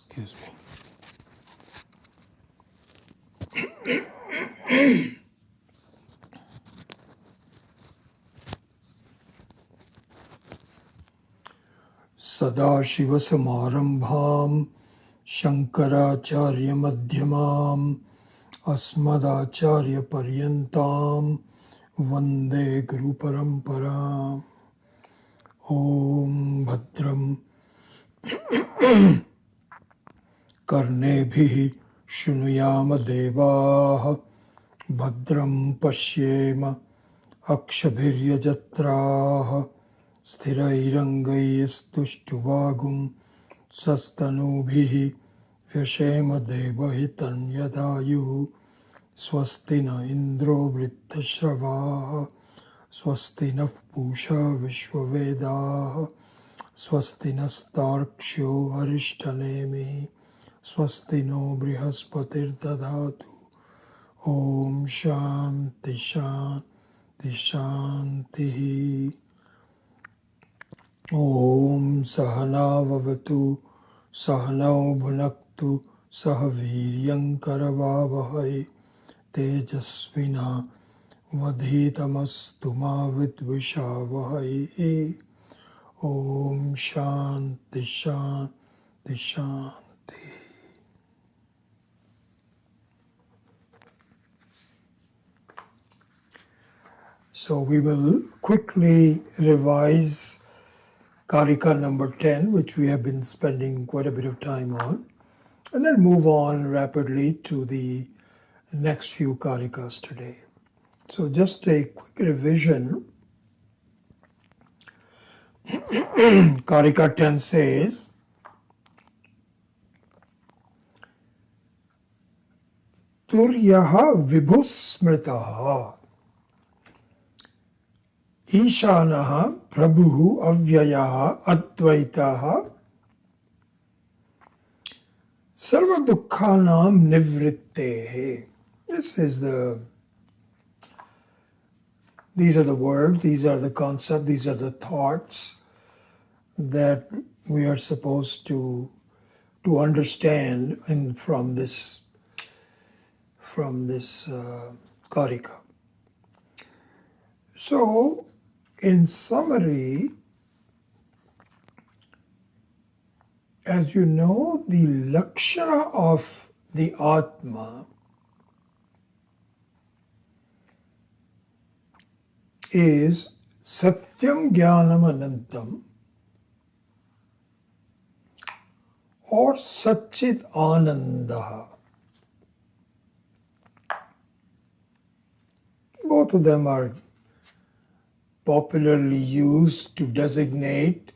Excuse me. Sadashivasamarambham Shankaracharya-madhyamam Asmadacharya-paryantam Vande Guru-paramparam. Om Bhadram Karnebhihi Shrunuyama Devaah Bhadram Pashyema Akshabhiryajatraah Sthirairangaistushtvagum Sastanubhihi Vyashema Devahitan Yadayu Swasti na Indro Vrittashravah Swasti nः Pusha Vishwavedah Swasti nastarksho Arishthanemi Swasti no Brihaspati'r Dadatu Om Shanti Shanti Shanti. Om Sahana Vavatu Sahanau Bhunaktu Sahaviryam Karavavahai Tejasvina Vadhitamastu ma vidvishavahai. Om Shanti Shanti Shanti. So we will quickly revise Karika number 10, which we have been spending quite a bit of time on, and then move on rapidly to the next few Karikas today. So just a quick revision. Karika 10 says, Turyaha vibhusmritaha Ishanaha Prabhuhu Avyayaha Advaitaha Sarva Dukkhanam Nivrittehe. These are the words, these are the concepts, these are the thoughts that we are supposed to understand from this Karika. So, in summary, as you know, the lakshana of the Atma is Satyam Jnanam Anantam or Satchit Anandaha. Both of them are popularly used to designate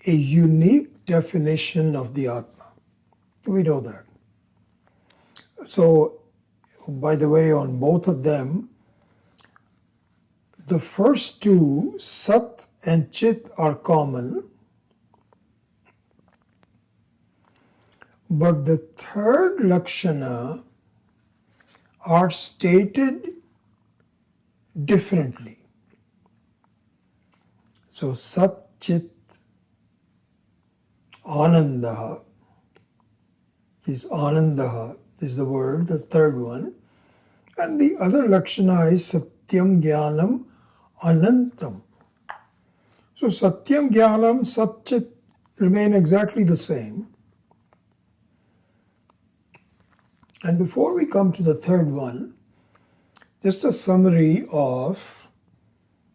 a unique definition of the Atma. We know that. So, by the way, on both of them, the first two, Sat and Chit, are common, but the third Lakshana are stated differently. So, Sat, Chit, Anandaha is the word, the third one. And the other Lakshana is Satyam Jnanam Anantam. So Satyam Jnanam, Sat, Chit remain exactly the same. And before we come to the third one, just a summary of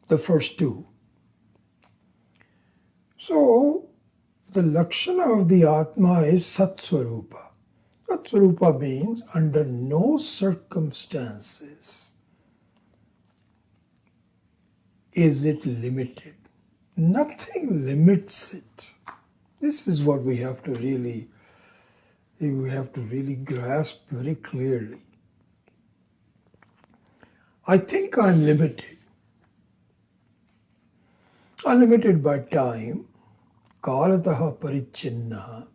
the first two. So, the Lakshana of the Atma is Satsvarupa. Satsvarupa means under no circumstances is it limited. Nothing limits it. This is what we have to really grasp very clearly. I think I'm limited. I'm limited by time, kalataha parichinnaha,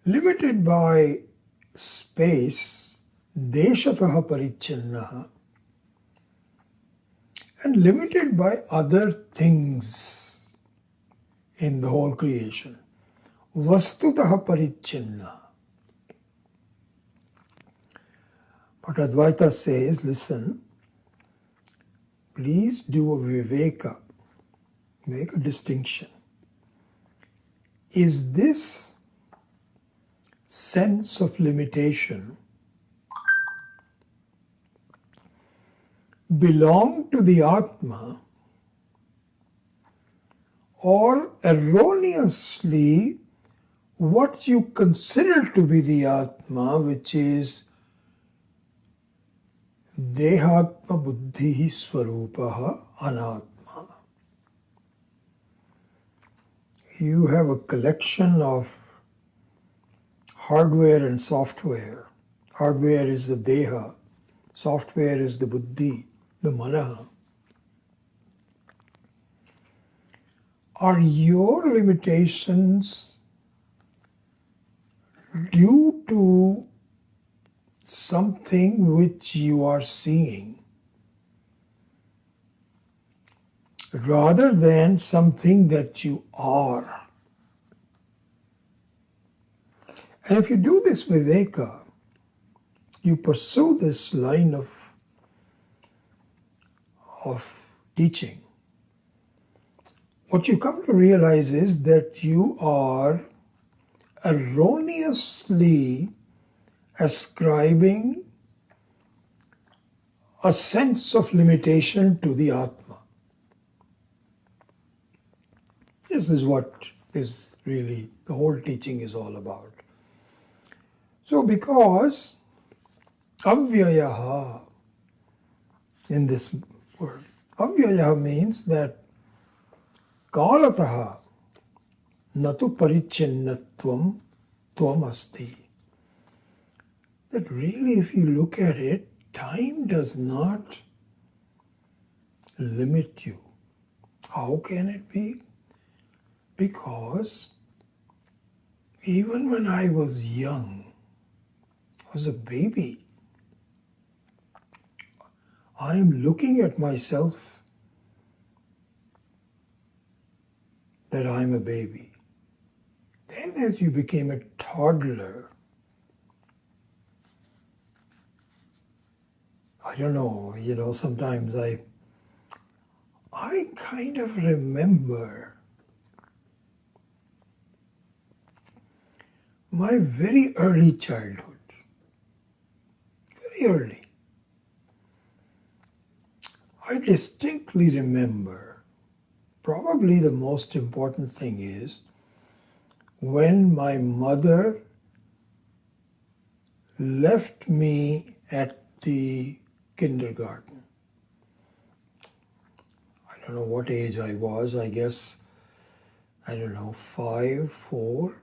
limited by space, deshataha parichinnaha, and limited by other things in the whole creation. vastutah parichinna. But Advaita says, listen, please do a viveka, make a distinction. Is this sense of limitation belong to the Atma, or erroneously what you consider to be the Atma, which is Dehatma Buddhi Swarupaha Anatma. You have a collection of hardware and software. Hardware is the Deha, software is the Buddhi, the Manaha. Are your limitations due to something which you are seeing rather than something that you are? And if you do this viveka, you pursue this line of teaching, what you come to realize is that you are erroneously ascribing a sense of limitation to the Atma. This is what is really the whole teaching is all about. So because avyayaha in this word, avyayaha means that kalataha natu parichinnatvam tvam asti. That really, if you look at it, time does not limit you. How can it be? Because even when I was young, I was a baby, I am looking at myself that I'm a baby. Then as you became a toddler, I don't know, sometimes I kind of remember my very early childhood, very early. I distinctly remember, probably the most important thing is, when my mother left me at the kindergarten. I don't know what age I was, I guess, 5, 4.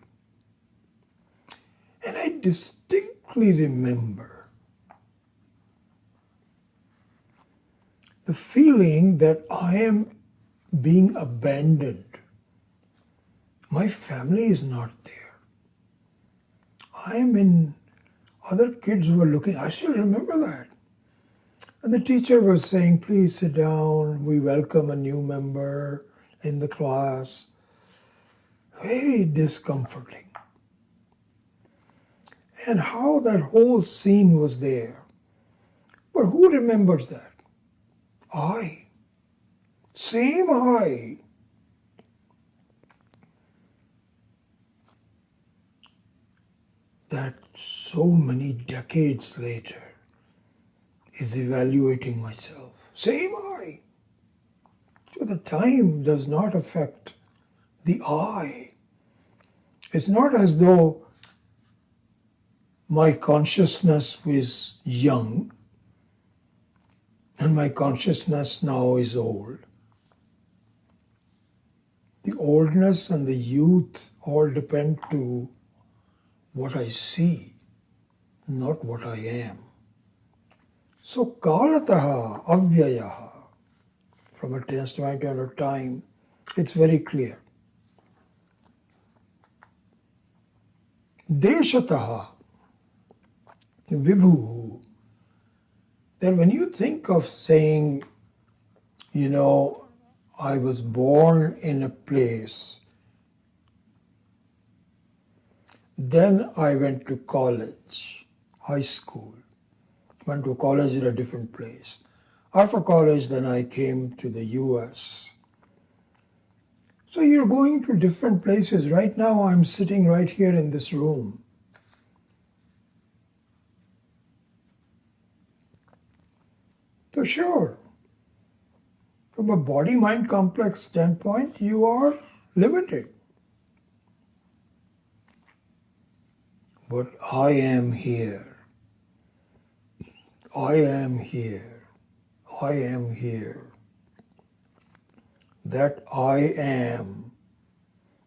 And I distinctly remember the feeling that I am being abandoned. My family is not there. I am in, other kids were looking, I still remember that. And the teacher was saying, please sit down, we welcome a new member in the class. Very discomforting. And how that whole scene was there. But who remembers that? I. Same I. That so many decades later is evaluating myself. Same I. So the time does not affect the I. It's not as though my consciousness was young and my consciousness now is old. The oldness and the youth all depend to what I see, not what I am. So kalataha avyayaha, from a standpoint of time, it's very clear. Deshataha vibhu, then when you think of saying, I was born in a place Then I went to college, high school. Went to college in a different place. After college, then I came to the US. So you're going to different places. Right now, I'm sitting right here in this room. So sure, from a body-mind complex standpoint, you are limited. But I am here. I am here. I am here. That I am,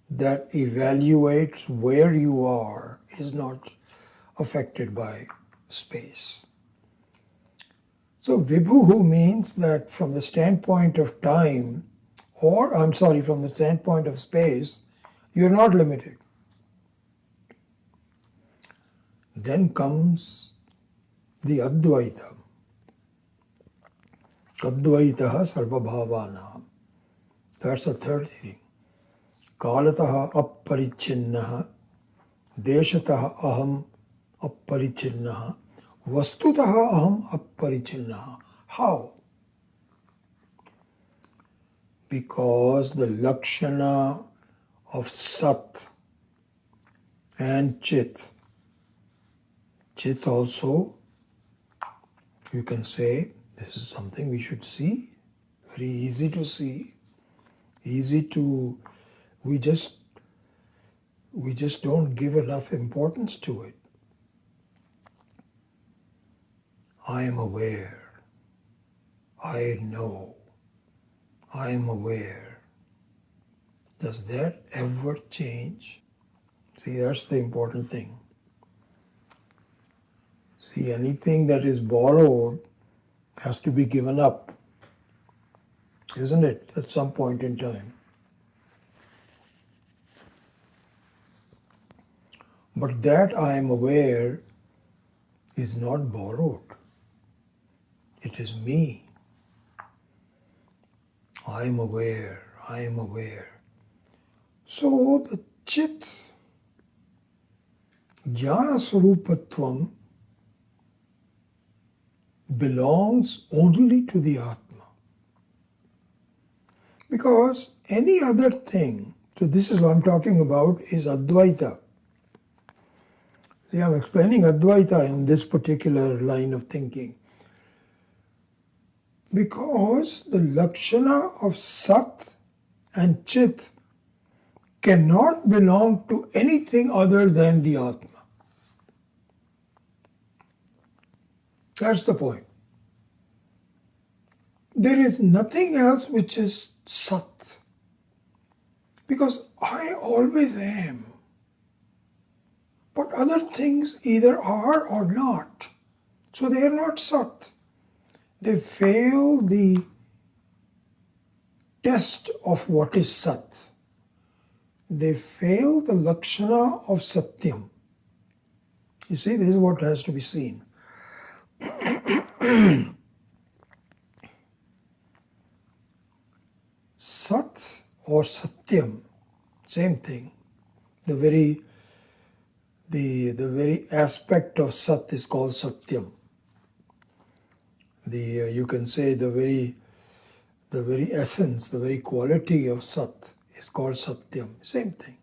that evaluates where you are, is not affected by space. So Vibhuhu means that from the standpoint of time, or from the standpoint of space, you're not limited. Then comes the Advaita. Advaitaha sarvabhavanam. That's the third thing. Kalataha apparichinnaha, deshataha aham apparichinnaha, vastutaha aham apparichinnaha. How? Because the lakshana of Sat and Chit, Chit also, you can say, this is something we should see, very easy to see, we just don't give enough importance to it. I am aware, I know, I am aware. Does that ever change? See, that's the important thing. See, anything that is borrowed has to be given up, isn't it, at some point in time? But that I am aware is not borrowed. It is me. I am aware, I am aware. So the Chit, Jnana Swarupatvam, belongs only to the Atma. Because any other thing, so this is what I'm talking about, is Advaita. See, I'm explaining Advaita in this particular line of thinking. Because the Lakshana of Sat and Chit cannot belong to anything other than the Atma. That's the point. There is nothing else which is Sat. Because I always am. But other things either are or not. So they are not Sat. They fail the test of what is Sat. They fail the Lakshana of Satyam. You see, this is what has to be seen. Sat or Satyam, same thing. The very aspect of Sat is called Satyam. You can say the very essence, the very quality of Sat is called Satyam. Same thing.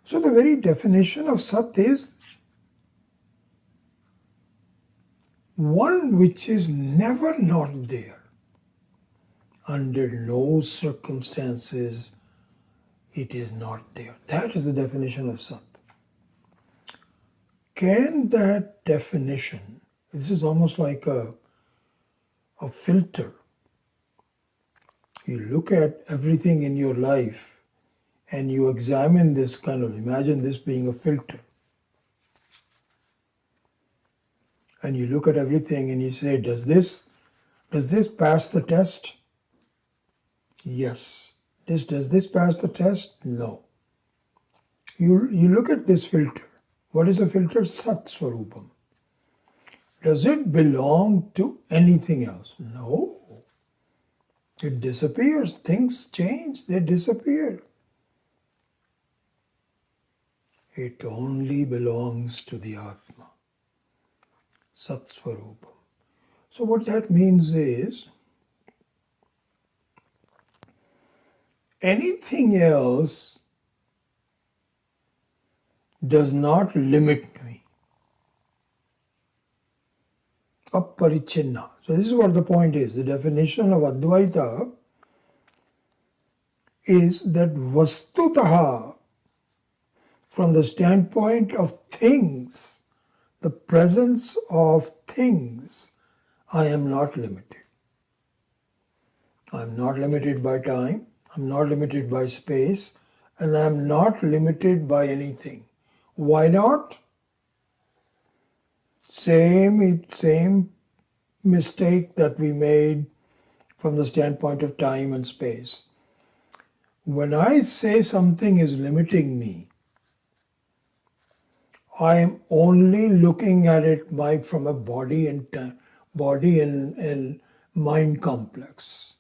So the very definition of Sat is one which is never not there. Under no circumstances it is not there. That is the definition of Sat. Can that definition, this is almost like a filter. You look at everything in your life and you examine this imagine this being a filter. And you look at everything and you say, does this pass the test? Yes. Does this pass the test? No. You look at this filter. What is a filter? Sat Swarupam. Does it belong to anything else? No. It disappears. Things change. They disappear. It only belongs to the Atma, Satsvarupam. So what that means is, anything else does not limit me. Aparichinna. So this is what the point is. The definition of Advaita is that vastutaha, from the standpoint of things, the presence of things, I am not limited. I am not limited by time, I am not limited by space, and I am not limited by anything. Why not? Same mistake that we made from the standpoint of time and space. When I say something is limiting me, I am only looking at it from a body and mind complex.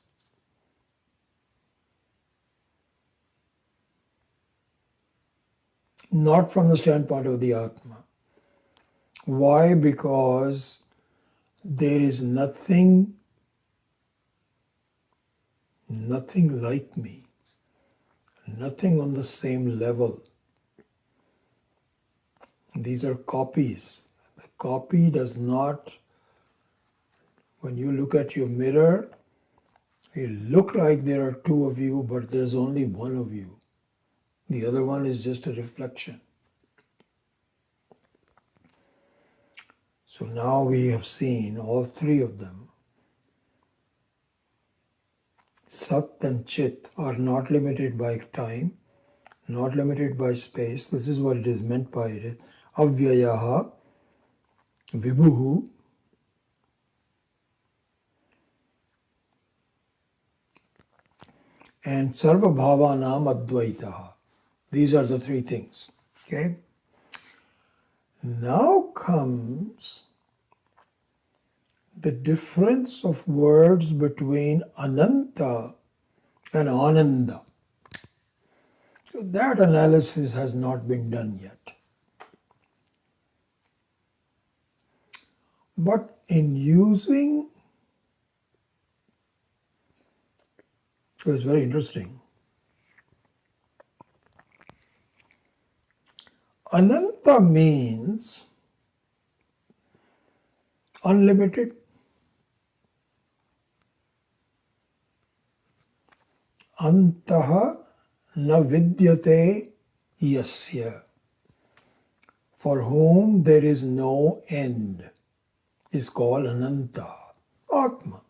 Not from the standpoint of the Atma. Why? Because there is nothing like me, nothing on the same level. These are copies. The copy does not, when you look at your mirror, it look like there are two of you, but there's only one of you. The other one is just a reflection. So now we have seen all three of them. Sat and Chit are not limited by time, not limited by space. This is what it is meant by it. Avyayaha, Vibhuhu, and Sarva Bhavanam Advaitaha. These are the three things. Okay? Now comes the difference of words between Ananta and Ananda. So that analysis has not been done yet. But in using, so it's very interesting. Ananta means unlimited. Antaha na vidyate yasya. For whom there is no end is called Ananta, Atma.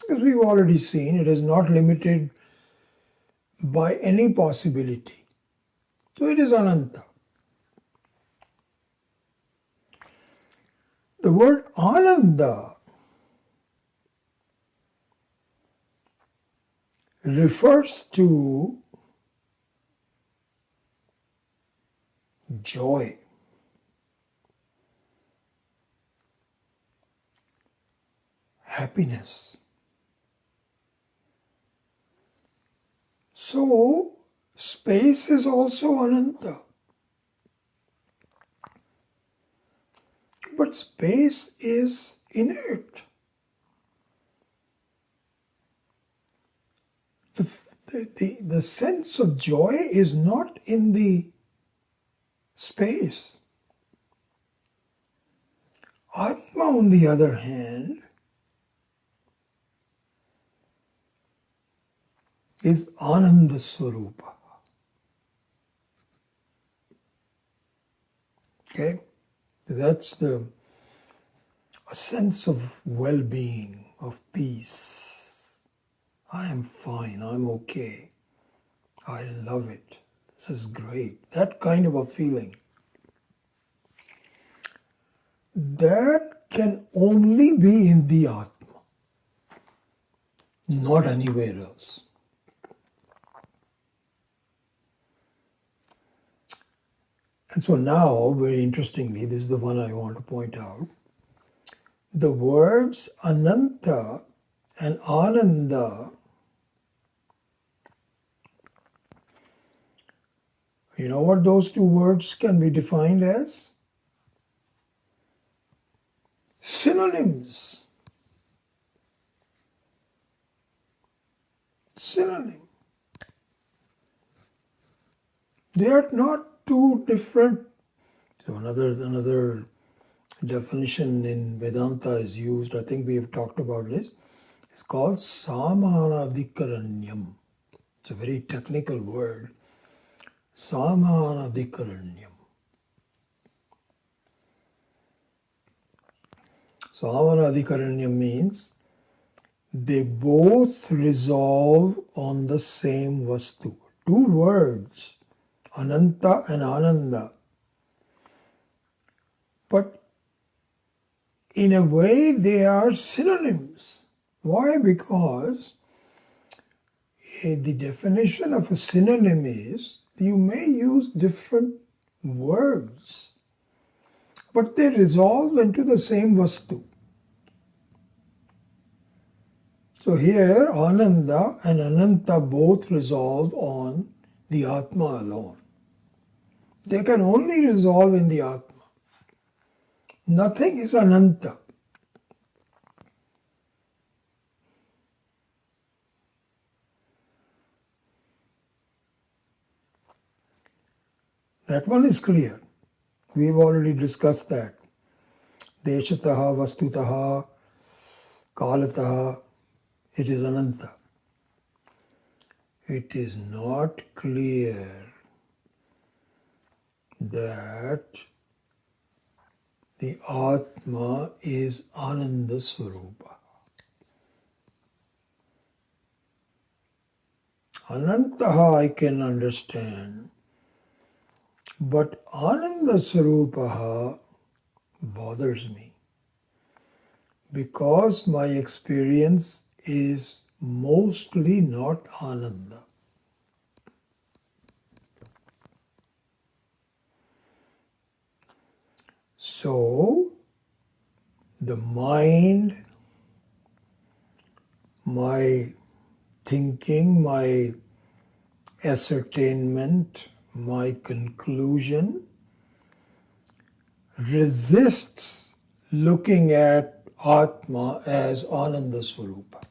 As we've already seen, it is not limited by any possibility. So it is Ananta. The word Ananda refers to joy, happiness. So, space is also Ananta. But space is inert. The sense of joy is not in the space. Atma, on the other hand, is Ananda Swarupa. Okay? That's a sense of well-being, of peace. I am fine, I'm okay. I love it. This is great. That kind of a feeling. That can only be in the Atma, not anywhere else. And so now, very interestingly, this is the one I want to point out. The words Ananta and Ananda You know what those two words can be defined as? Synonyms. Synonym. They are not two different. So another definition in Vedanta is used, I think we have talked about this. It's called Samanadikaranyam. It's a very technical word. Samanadikaranyam. Samanadikaranyam means they both resolve on the same vastu. Two words, Ananta and Ananda. But in a way they are synonyms. Why? Because the definition of a synonym is you may use different words, but they resolve into the same vastu. So here Ananda and Ananta both resolve on the Atma alone. They can only resolve in the Atma. Nothing is Ananta. That one is clear. We've already discussed that. Deshataha, Vastutaha, Kalataha, it is Ananta. It is not clear that the Atma is Ananda Swarupa. Anantaha I can understand, but Ananda Swarupaha bothers me because my experience is mostly not Ananda. So, the mind, my thinking, my ascertainment, my conclusion resists looking at Atma as Ananda Swarupa.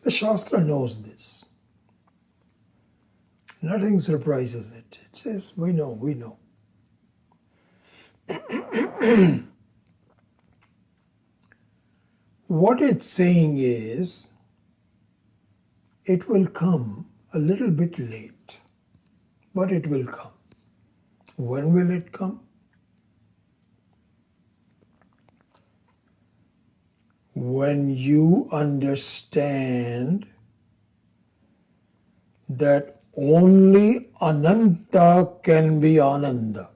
The Shastra knows this. Nothing surprises it. It says, we know. What it's saying is, it will come a little bit late, but it will come. When will it come? When you understand that only Ananta can be Ananda.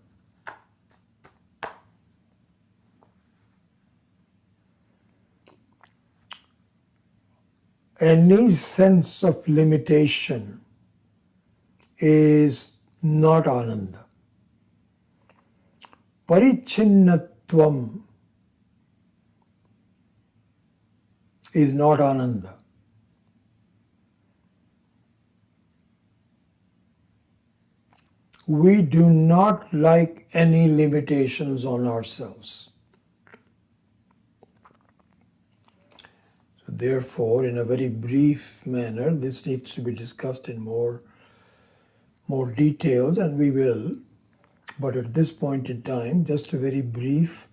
Any sense of limitation is not Ananda. Parichinnatvam is not Ananda. We do not like any limitations on ourselves. So therefore, in a very brief manner, this needs to be discussed in more detail, and we will. But at this point in time, just a very brief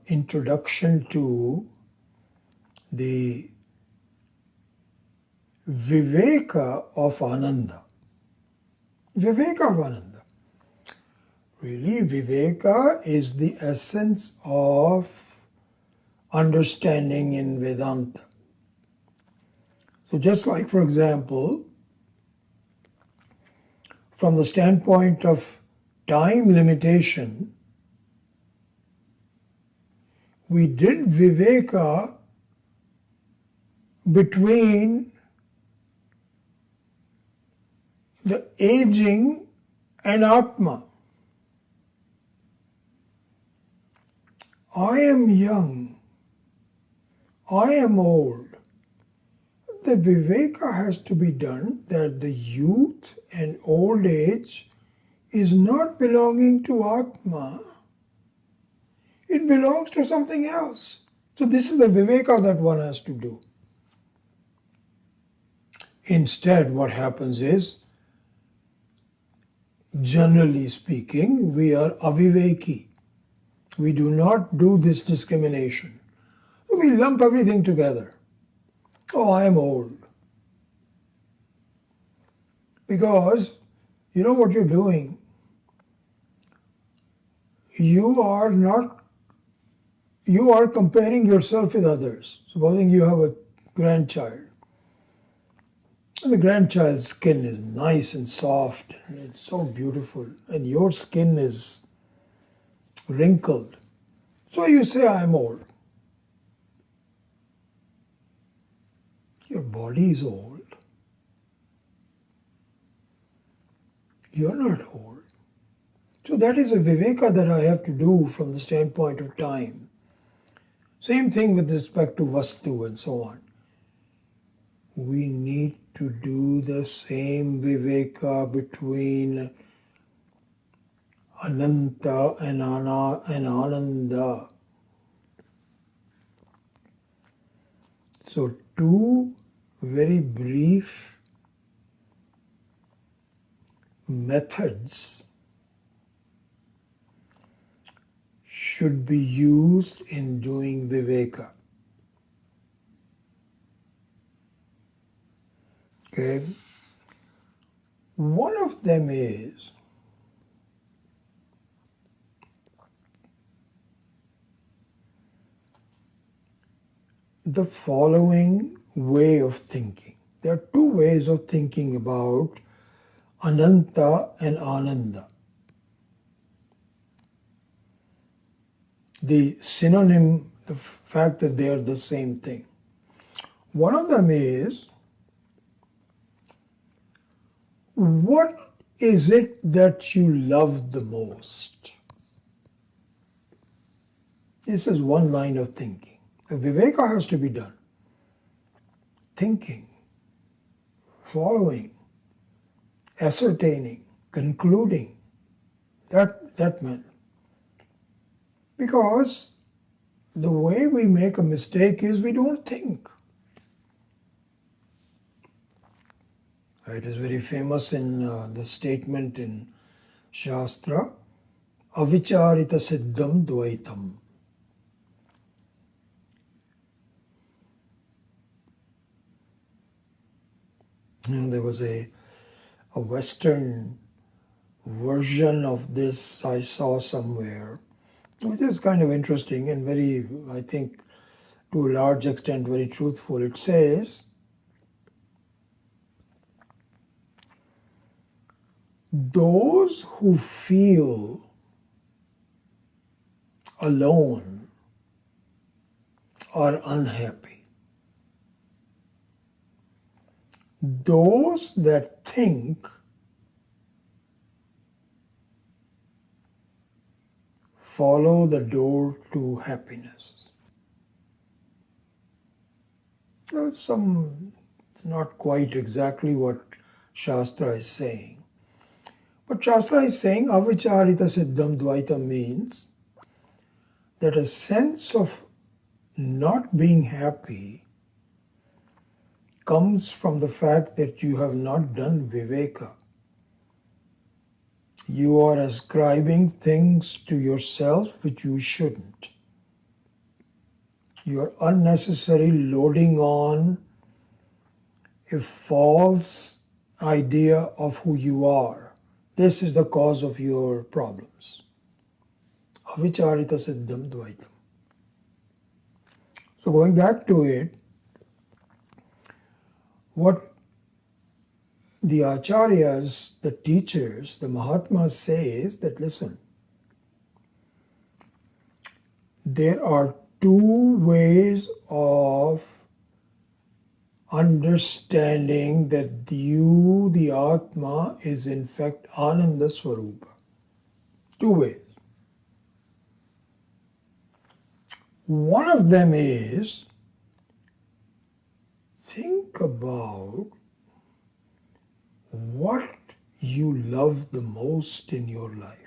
introduction to the Viveka of Ananda. Viveka of Ananda. Really, Viveka is the essence of understanding in Vedanta. So just like, for example, from the standpoint of time limitation, we did Viveka between the aging and Atma. I am young. I am old. the viveka has to be done that the youth and old age is not belonging to Atma. It belongs to something else. So this is the viveka that one has to do. Instead, what happens is, generally speaking, we are aviveki. We do not do this discrimination. We lump everything together. Oh, I am old. Because you know what you're doing? You are comparing yourself with others. Supposing you have a grandchild. And the grandchild's skin is nice and soft and it's so beautiful. And your skin is wrinkled. So you say, I'm old. Your body is old. You're not old. So that is a viveka that I have to do from the standpoint of time. Same thing with respect to vastu and so on. We need to do the same viveka between ananta and ananda. So two very brief methods should be used in doing viveka. Okay? One of them is the following way of thinking. There are two ways of thinking about ananta and ananda. The synonym, the fact that they are the same thing. One of them is, what is it that you love the most? This is one line of thinking. The viveka has to be done. Thinking, following, ascertaining, concluding. That meant. Because the way we make a mistake is we don't think. It is very famous in the statement in Shastra, avicharita siddham dvaitam. And there was a Western version of this I saw somewhere, which is kind of interesting and very, I think, to a large extent, very truthful. It says, those who feel alone are unhappy. Those that think follow the door to happiness. It's not quite exactly what Shastra is saying. But Shastra is saying avicharita siddham dvaita means that a sense of not being happy comes from the fact that you have not done viveka. You are ascribing things to yourself which you shouldn't. You are unnecessarily loading on a false idea of who you are. This is the cause of your problems. Avicharita siddham dvaitam. So going back to it, what the acharyas, the teachers, the Mahatmas say is that, listen, there are two ways of understanding that you, the Atma, is in fact Ananda Swarupa. Two ways. One of them is think about what you love the most in your life.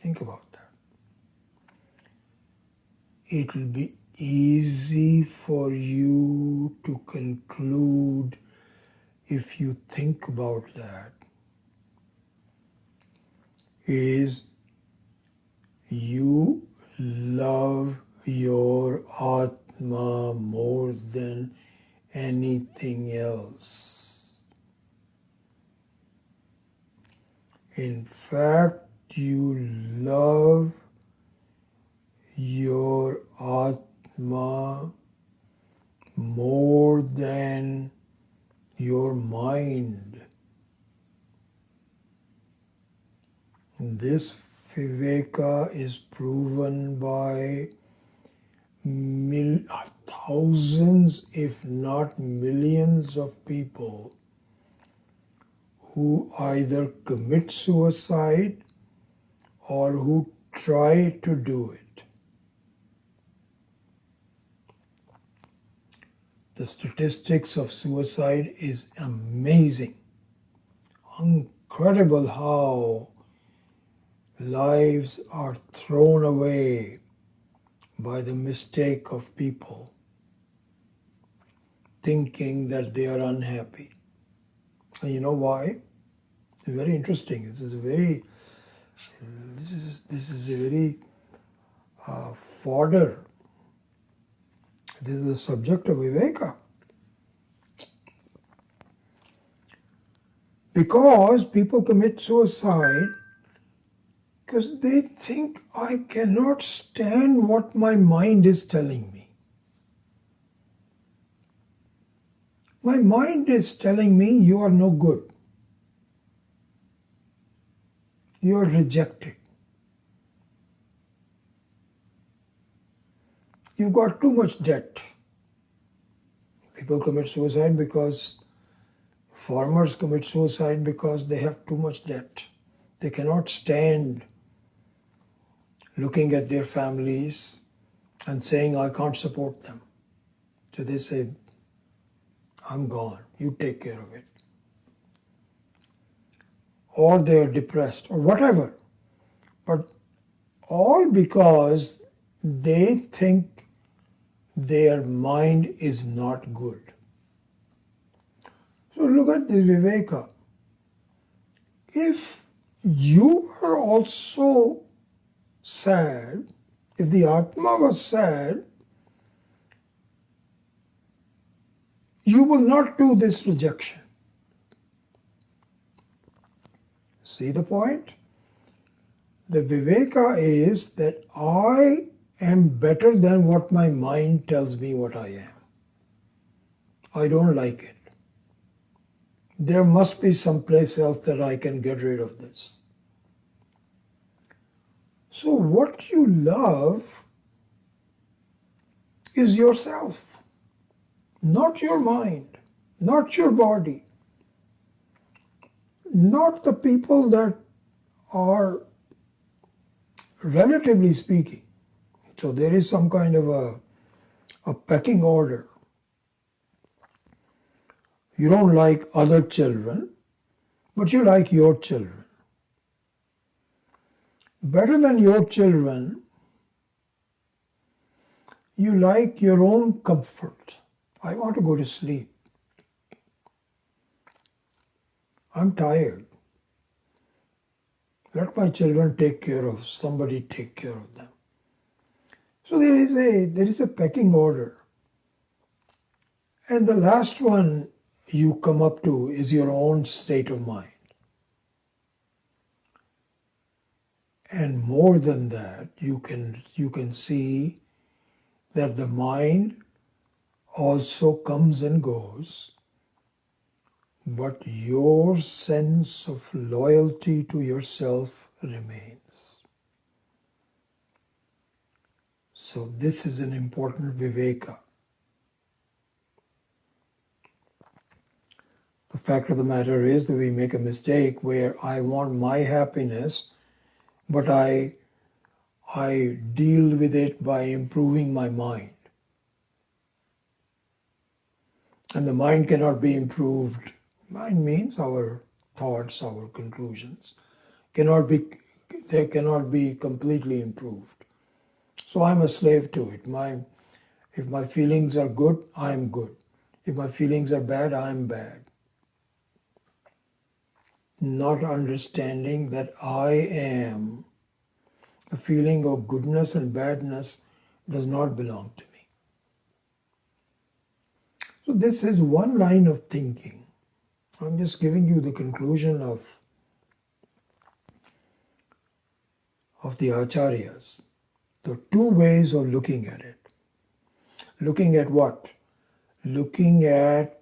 Think about that. It will be easy for you to conclude if you think about that is you love your Atma more than anything else. In fact, you love your Atma more than your mind. This Viveka is proven by thousands, if not millions of people who either commit suicide or who try to do it. The statistics of suicide is amazing. Incredible how lives are thrown away by the mistake of people thinking that they are unhappy. And you know why? It's very interesting. This is a very fodder. This is the subject of Viveka. Because people commit suicide because they think I cannot stand what my mind is telling me. My mind is telling me you are no good. You are rejected. You've got too much debt. People commit suicide because farmers commit suicide because they have too much debt. They cannot stand looking at their families and saying, I can't support them. So they say, I'm gone, you take care of it. Or they're depressed or whatever. But all because they think their mind is not good. So look at the Viveka. If you are also sad, if the Atma was sad, you will not do this rejection. See the point? The Viveka is that I am better than what my mind tells me what I am. I don't like it. There must be some place else that I can get rid of this. So what you love is yourself, not your mind, not your body, not the people that are, relatively speaking. So there is some kind of a pecking order. You don't like other children, but you like your children. Better than your children, you like your own comfort. I want to go to sleep. I'm tired. Let my children take care of, somebody take care of them. So there is a pecking order. And the last one you come up to is your own state of mind. And more than that, you can see that the mind also comes and goes, but your sense of loyalty to yourself remains. So this is an important Viveka. The fact of the matter is that we make a mistake where I want my happiness but I deal with it by improving my mind. And the mind cannot be improved. Mind means our thoughts, our conclusions. They cannot be completely improved. So I'm a slave to it. If my feelings are good, I'm good. If my feelings are bad, I'm bad. Not understanding that I am, the feeling of goodness and badness does not belong to me. So this is one line of thinking. I'm just giving you the conclusion of the acharyas. The two ways of looking at it. Looking at what? Looking at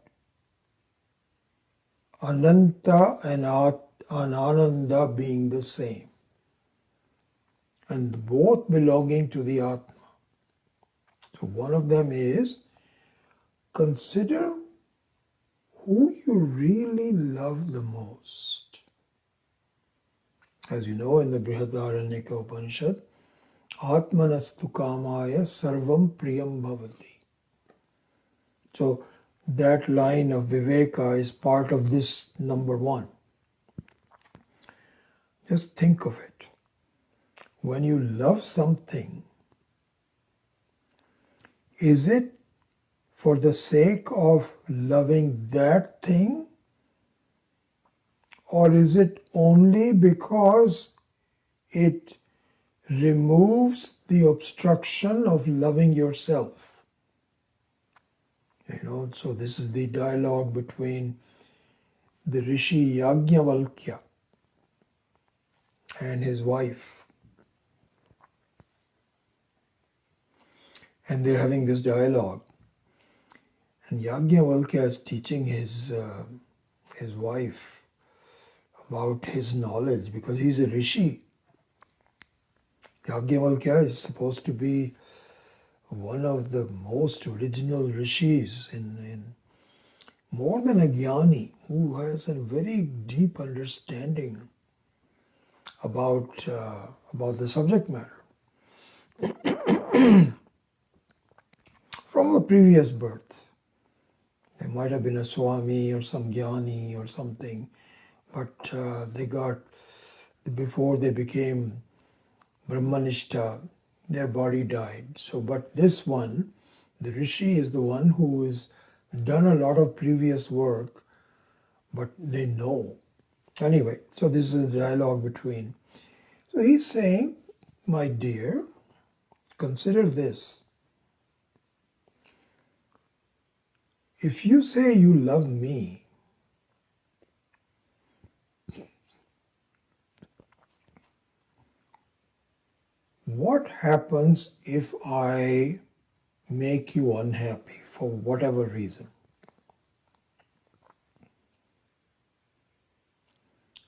Ananta and Ananda being the same, and both belonging to the Atma. So one of them is consider who you really love the most. As you know, in the Brihadaranyaka Upanishad, Atmanastu kamaya sarvam priyam bhavati. So that line of Viveka is part of this number one. Just think of it. When you love something, is it for the sake of loving that thing? Or is it only because it removes the obstruction of loving yourself? So this is the dialogue between the Rishi Yajnavalkya and his wife. And they're having this dialogue. And Yajnavalkya is teaching his wife about his knowledge because he's a rishi. Yajnavalkya is supposed to be one of the most original rishis, in more than a jnani, who has a very deep understanding about the subject matter from a previous birth. They might have been a swami or some jnani or something, but before they became Brahmanishta, their body died. So, but this one, the rishi, is the one who has done a lot of previous work, but they know. Anyway, so this is a dialogue between. So he's saying, my dear, consider this. If you say you love me, what happens if I make you unhappy for whatever reason?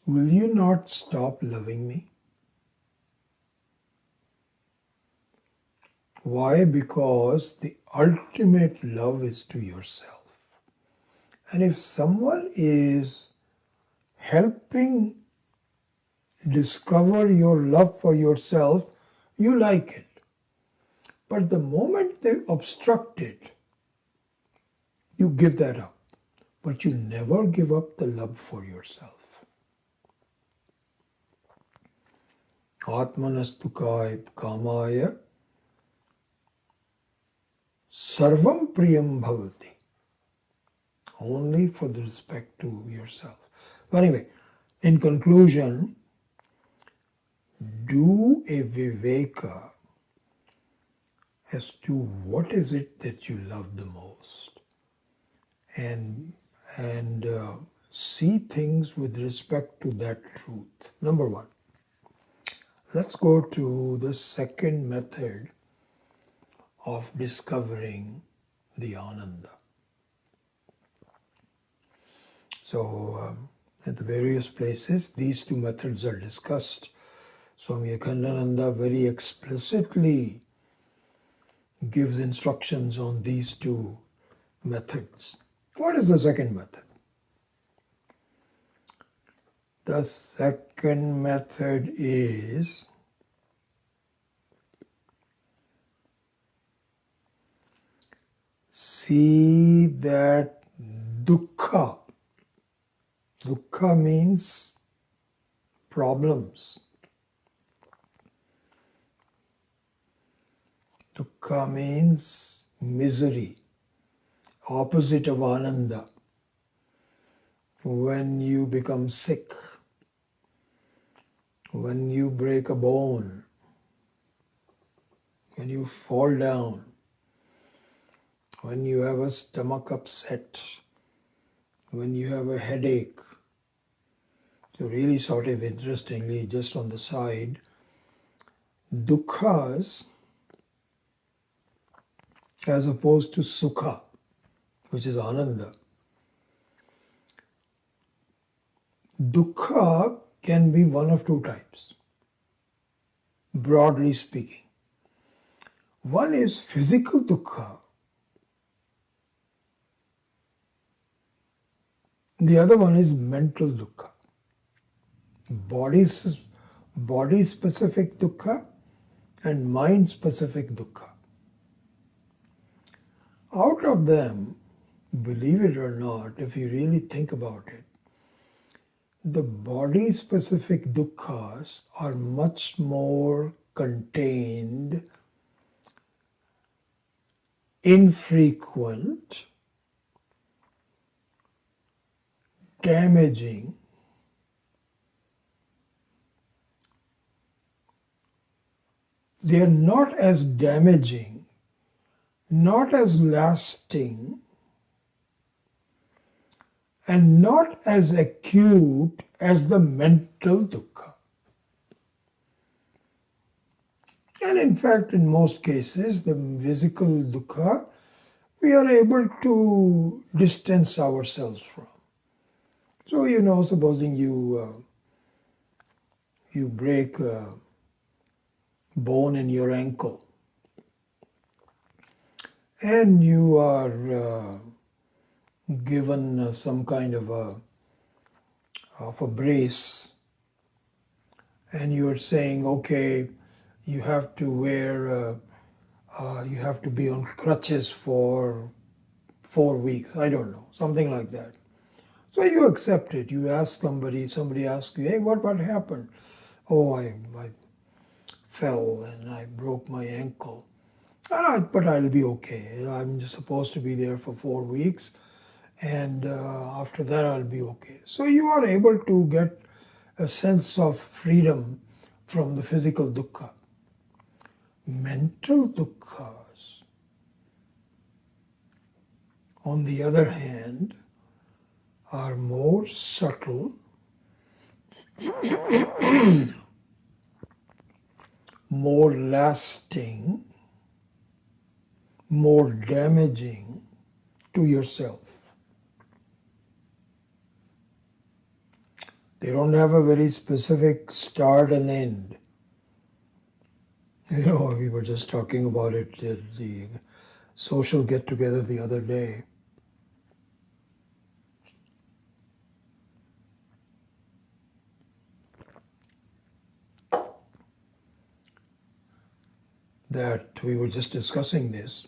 Will you not stop loving me? Why? Because the ultimate love is to yourself. And if someone is helping discover your love for yourself, you like it. But the moment they obstruct it, you give that up. But you never give up the love for yourself. Atmanastu kamaya sarvam priyam bhavati. Only for the respect to yourself. So anyway, in conclusion, do a viveka as to what is it that you love the most, and see things with respect to that truth. Number one. Let's go to the second method of discovering the Ananda. So at the various places, these two methods are discussed. Swami Akhandananda very explicitly gives instructions on these two methods. What is the second method? The second method is see that dukkha, dukkha means problems. Dukkha means misery, opposite of ananda. When you become sick, when you break a bone, when you fall down, when you have a stomach upset, when you have a headache. So really sort of interestingly, just on the side, dukkhas as opposed to sukha, which is ananda. Dukkha can be one of two types, broadly speaking. One is physical dukkha. The other one is mental dukkha. Body-specific dukkha and mind-specific dukkha. Out of them, believe it or not, if you really think about it, the body-specific dukkhas are much more contained, infrequent, damaging, they are not as damaging, not as lasting, and not as acute as the mental dukkha. And in fact, in most cases, the physical dukkha, we are able to distance ourselves from. So, supposing you break a bone in your ankle, and you are given some kind of a brace, and you're saying, okay, you have to you have to be on crutches for 4 weeks, I don't know, something like that. So you accept it. You ask somebody asks you, hey, what happened? Oh, I fell and I broke my ankle. But I'll be okay. I'm just supposed to be there for 4 weeks, and after that I'll be okay. So you are able to get a sense of freedom from the physical dukkha. Mental dukkhas, on the other hand, are more subtle, more lasting, more damaging to yourself. They don't have a very specific start and end. We were just talking about it at the social get-together the other day. That we were just discussing this,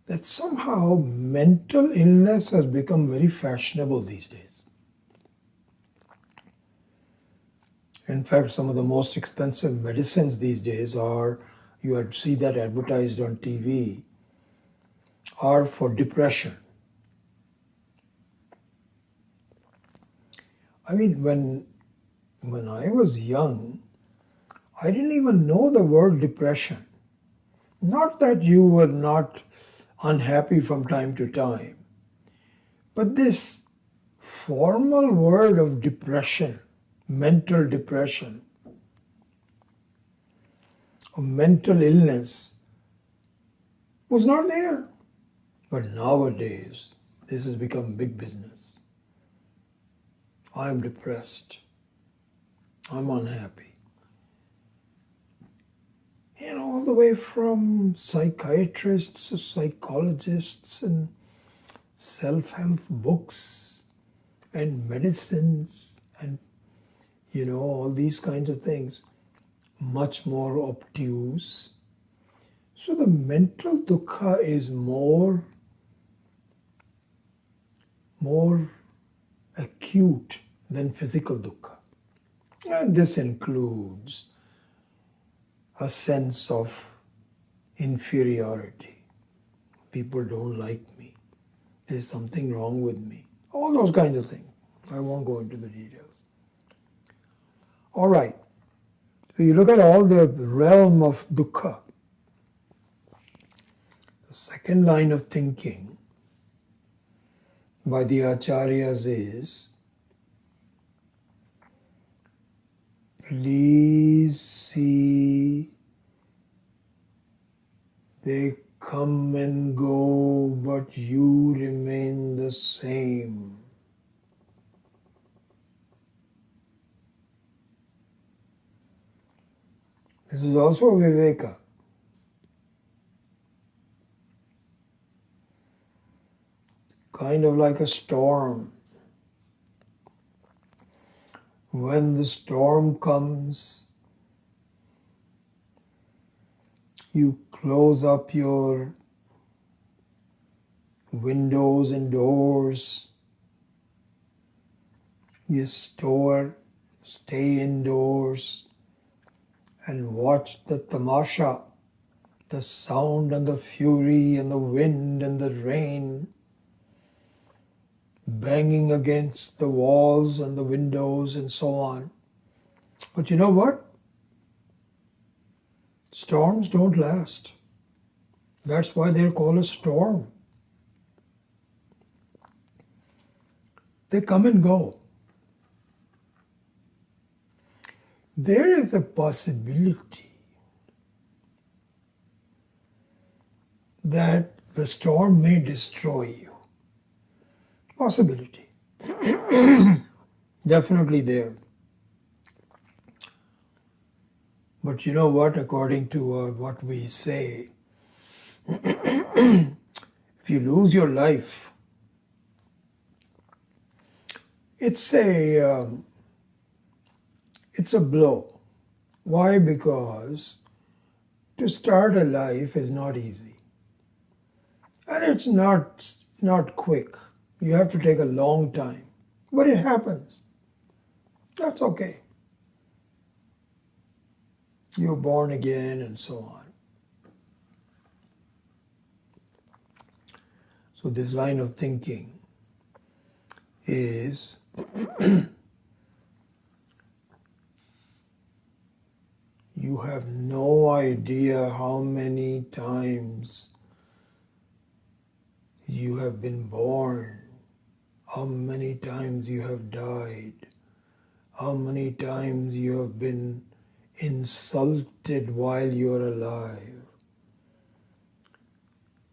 that somehow mental illness has become very fashionable these days. In fact, some of the most expensive medicines these days you see that advertised on TV, are for depression. I mean, when I was young, I didn't even know the word depression. Not that you were not unhappy from time to time, but this formal word of depression, mental depression, or mental illness was not there. But nowadays, this has become big business. I'm depressed. I'm unhappy. All the way from psychiatrists to psychologists and self-help books and medicines and, all these kinds of things, much more obtuse. So the mental dukkha is more more acute than physical dukkha. And this includes a sense of inferiority. People don't like me. There's something wrong with me. All those kinds of things. I won't go into the details. All right. So you look at all the realm of dukkha. The second line of thinking by the acharyas is, please see they come and go, but you remain the same. This is also viveka. Kind of like a storm. When the storm comes, you close up your windows and doors. You stay indoors and watch the tamasha, the sound and the fury and the wind and the rain banging against the walls and the windows and so on. But you know what? Storms don't last. That's why they're called a storm. They come and go. There is a possibility that the storm may destroy you. Possibility. Definitely there. But you know what? According to what we say, if you lose your life, it's a blow. Why? Because to start a life is not easy. And it's not quick. You have to take a long time. But it happens. That's okay. You're born again and so on. So this line of thinking is you have no idea how many times you have been born, how many times you have died, how many times you have been insulted while you're alive.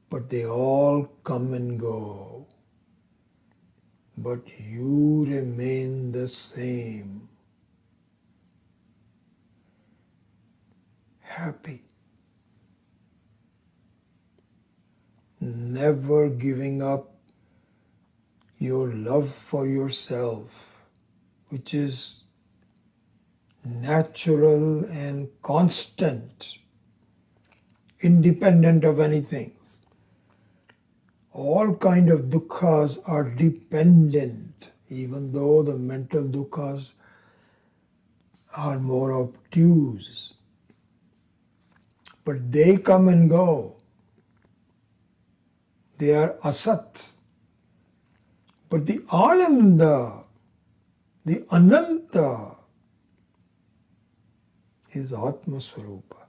But they all come and go. But you remain the same. Happy. Never giving up your love for yourself, which is natural and constant, independent of anything. All kind of dukkhas are dependent, even though the mental dukkhas are more obtuse. But they come and go. They are asat. But the ananda, the ananta, is Atma Swarupa.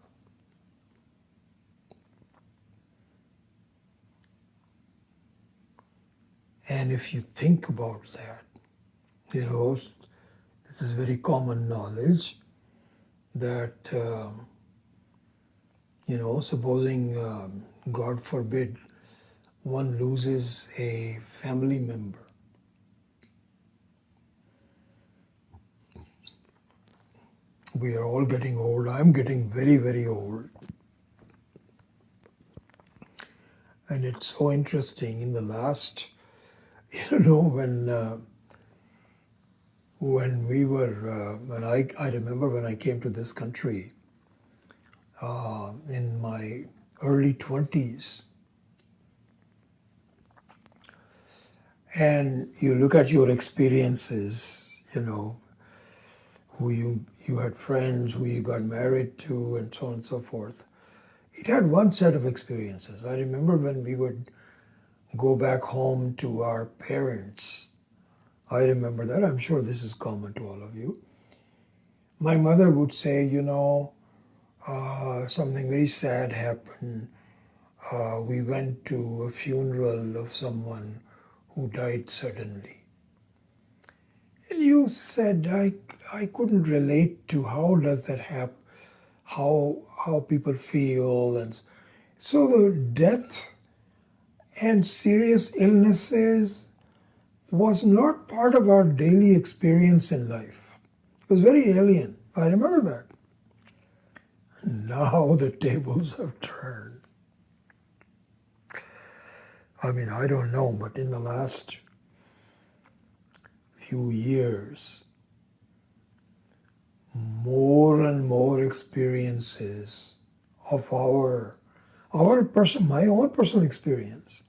And if you think about that, this is very common knowledge that, supposing, God forbid, one loses a family member. We are all getting old. I'm getting very, very old. And it's so interesting. In the last, when we were, I remember when I came to this country in my early 20s, and you look at your experiences, who you had friends, who you got married to, and so on and so forth. It had one set of experiences. I remember when we would go back home to our parents. I remember that. I'm sure this is common to all of you. My mother would say, something very sad happened. We went to a funeral of someone who died suddenly. And you said, I couldn't relate to how does that happen, how people feel. And so the death and serious illnesses was not part of our daily experience in life. It was very alien. I remember that. Now the tables have turned. I mean, I don't know, but in the last few years, more and more experiences of my own personal experience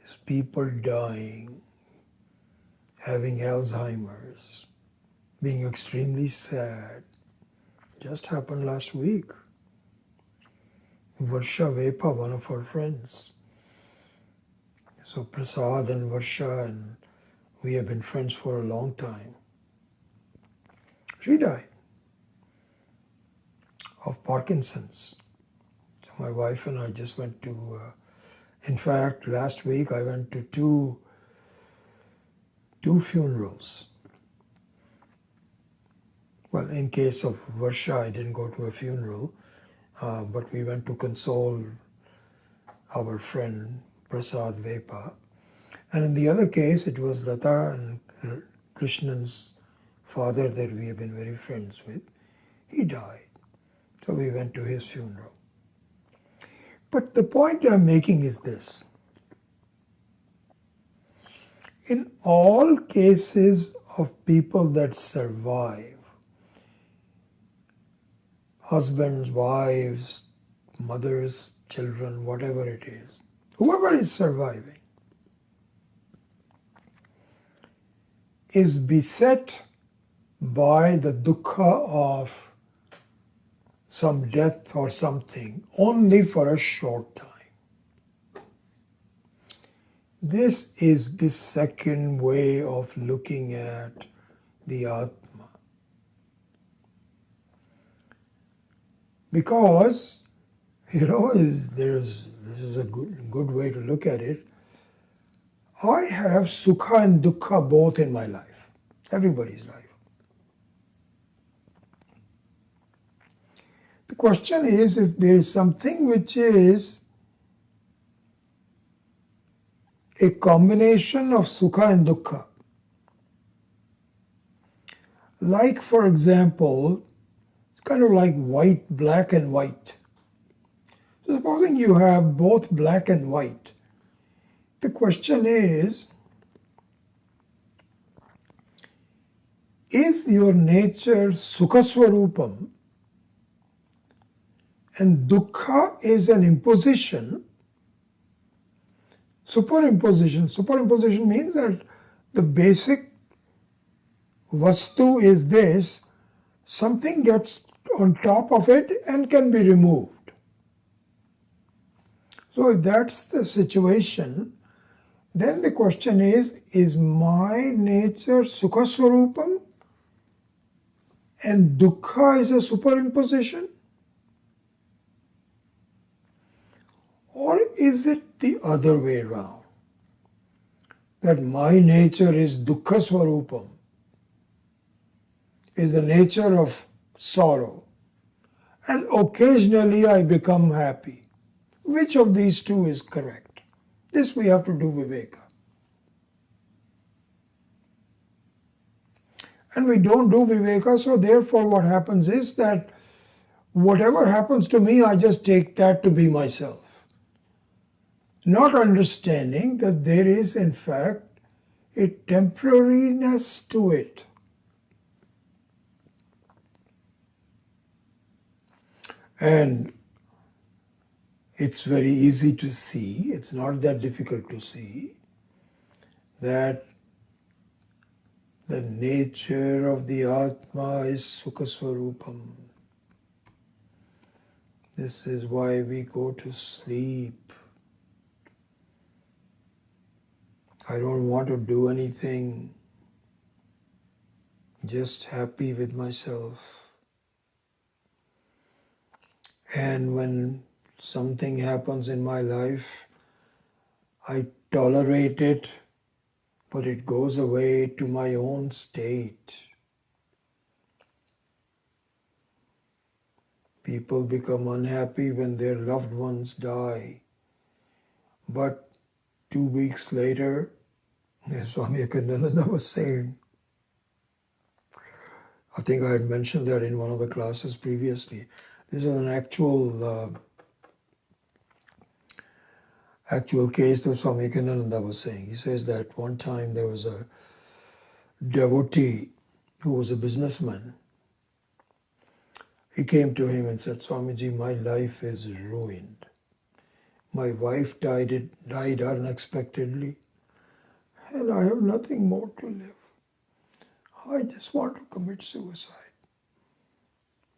is people dying, having Alzheimer's, being extremely sad. Just happened last week. Varsha Vepa, one of our friends. So Prasad and Varsha, and we have been friends for a long time. She died of Parkinson's. So my wife and I just went to, in fact, last week I went to two funerals. Well, in case of Varsha, I didn't go to a funeral, but we went to console our friend Prasad Vepa. And in the other case, it was Lata and Krishnan's father that we have been very friends with. He died. So we went to his funeral. But the point I'm making is this. In all cases of people that survive, husbands, wives, mothers, children, whatever it is, whoever is surviving, is beset by the dukkha of some death or something only for a short time. This is the second way of looking at the Atma. Because, this is a good way to look at it. I have sukha and dukkha both in my life, everybody's life. The question is, if there is something which is a combination of sukha and dukkha, like for example, it's kind of like black and white. So supposing you have both black and white, the question is your nature sukha swarupam and dukkha is an imposition, superimposition. Superimposition means that the basic vastu is this, something gets on top of it and can be removed. So if that's the situation, then the question is my nature sukha swarupam and dukkha is a superimposition? Or is it the other way around? That my nature is dukkha swarupam, is the nature of sorrow, and occasionally I become happy. Which of these two is correct? This we have to do viveka. And we don't do viveka, so therefore what happens is that whatever happens to me, I just take that to be myself. Not understanding that there is in fact a temporariness to it. And it's very easy to see, it's not that difficult to see, that the nature of the Atma is Sukhaswarupam. This is why we go to sleep. I don't want to do anything, just happy with myself. And when something happens in my life, I tolerate it, but it goes away to my own state. People become unhappy when their loved ones die. But 2 weeks later, as Swami Akandananda was saying, I think I had mentioned that in one of the classes previously. This is an actual case that Swami Akandananda was saying. He says that one time there was a devotee who was a businessman. He came to him and said, Swamiji, my life is ruined. My wife died unexpectedly, and I have nothing more to live. I just want to commit suicide.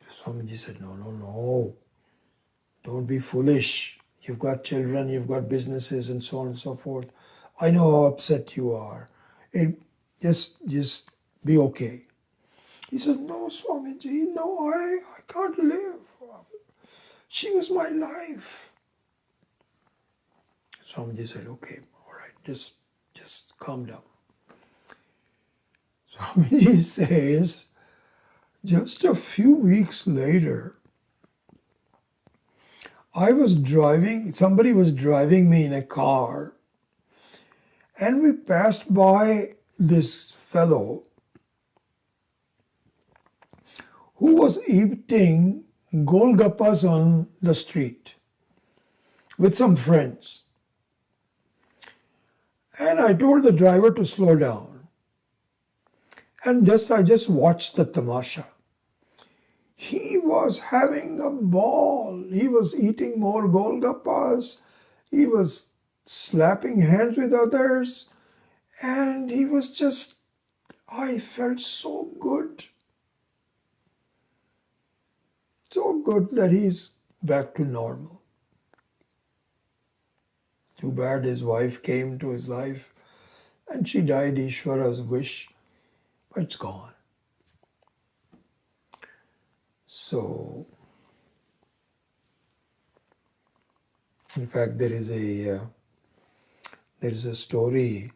Swamiji said, no. Don't be foolish. You've got children, you've got businesses, and so on and so forth. I know how upset you are. Just be okay. He says, no, Swamiji, no, I can't live. She was my life. Swamiji said, okay, all right, just calm down. Swamiji says, just a few weeks later, somebody was driving me in a car, and we passed by this fellow who was eating golgappas on the street with some friends. And I told the driver to slow down. And I just watched the tamasha. He was having a ball. He was eating more golgappas. He was slapping hands with others. And he was I felt so good. So good that he's back to normal. Too bad his wife came to his life and she died Ishvara's wish, but it's gone. So, in fact, there is a story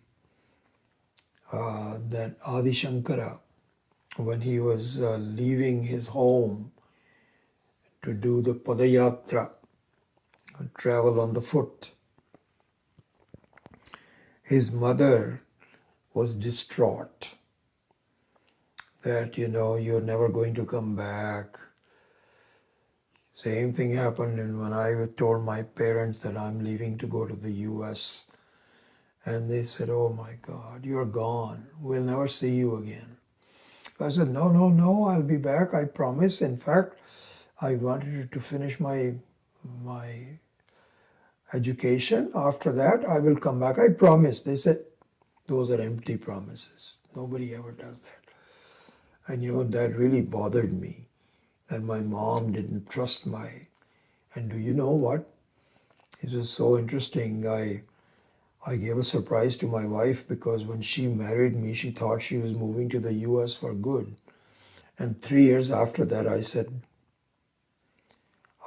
that Adi Shankara, when he was leaving his home to do the Padayatra, travel on the foot, his mother was distraught that, you're never going to come back. Same thing happened when I told my parents that I'm leaving to go to the US. And they said, oh my God, you're gone. We'll never see you again. I said, no, I'll be back, I promise. In fact, I wanted to finish my education. After that, I will come back. I promise. They said, those are empty promises. Nobody ever does that. And that really bothered me, that my mom didn't trust and do you know what? It was so interesting. I gave a surprise to my wife because when she married me, she thought she was moving to the US for good. And 3 years after that, I said,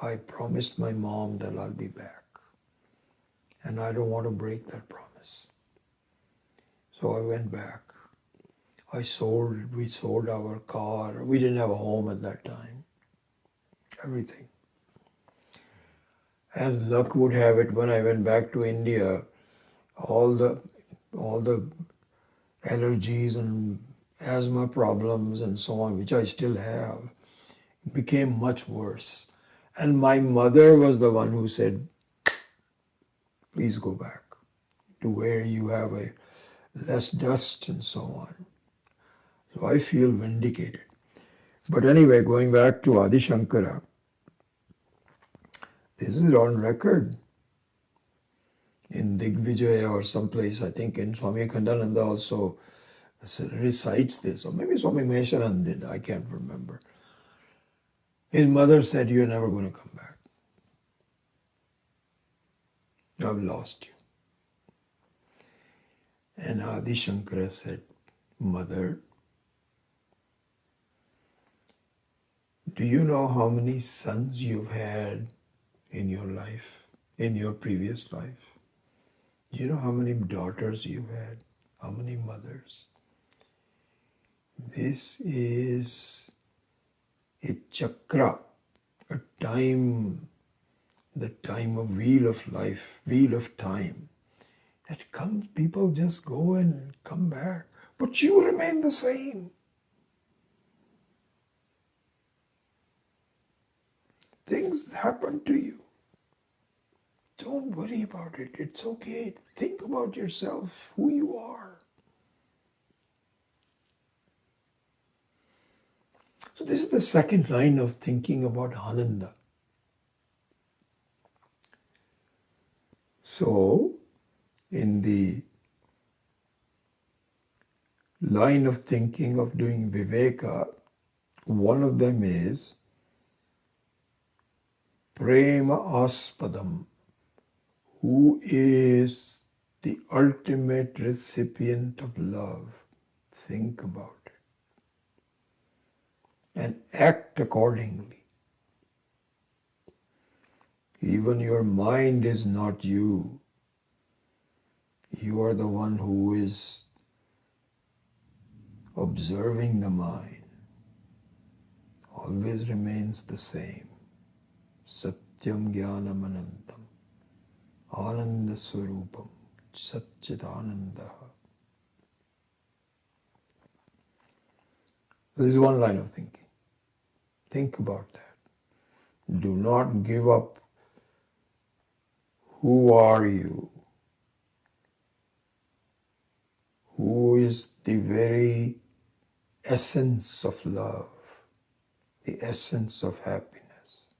I promised my mom that I'll be back. And I don't want to break that promise. So I went back. We sold our car. We didn't have a home at that time. Everything. As luck would have it, when I went back to India, all the allergies and asthma problems and so on, which I still have, became much worse. And my mother was the one who said, please go back to where you have a less dust and so on. So I feel vindicated. But anyway, going back to Adi Shankara, this is on record. in Digvijaya or someplace, I think in Swami Akhandananda also recites this, or maybe Swami Mahesharan did, I can't remember. His mother said, "You're never going to come back. I've lost you." And Adi Shankara said, "Mother, do you know how many sons you've had in your life, in your previous life? Do you know how many daughters you've had? How many mothers? This is a chakra, a time, the time of wheel of life, wheel of time. That comes, people just go and come back. But you remain the same. Things happen to you. Don't worry about it. It's okay. Think about yourself, who you are." So this is the second line of thinking about Ananda. So, in the line of thinking of doing Viveka, one of them is Prema Aspadam, who is the ultimate recipient of love. Think about it and act accordingly. Even your mind is not you. You are the one who is observing the mind. Always remains the same. Satyam Jnanam Anantam. Ananda Swarupam. Satchidanandaha. This is one line of thinking. Think about that. Do not give up. Who are you? Who is the very essence of love, the essence of happiness?